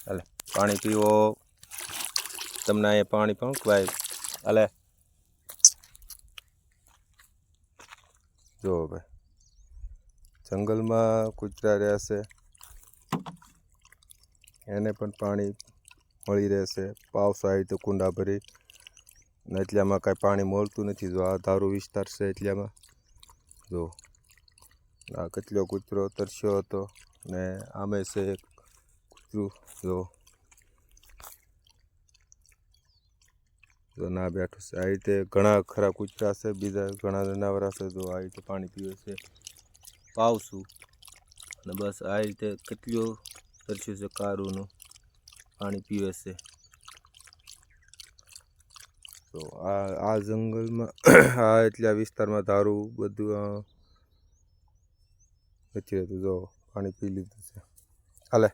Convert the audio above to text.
હાલે પાણી પીવો, તમને અહીંયા પાણી પણ ભાઈ. હાલે જો ભાઈ જંગલમાં કૂતરા રહેશે, એને પણ પાણી મળી રહેશે. પાવસો આવી તો કુંડા ભરી ને એટલામાં કાંઈ પાણી મળતું નથી. જો આ ધારો વિસ્તાર છે એટલામાં જો આ કેટલો કૂતરો તરસ્યો હતો ને આમે છે કૂતરું જો ના બેઠું છે. આ રીતે ઘણા ખરા કૂતરા છે, બીજા ઘણા જનાવરા છે. જો આ રીતે પાણી પીવે છે પાવશું અને બસ આ રીતે કેટલું તરસ્યું છે કારુંનું પાણી પીવે છે. તો આ જંગલમાં આ એટલા વિસ્તારમાં ધારું બધું નથી રહેતું. જો પાણી પી લીધું છે. હાલે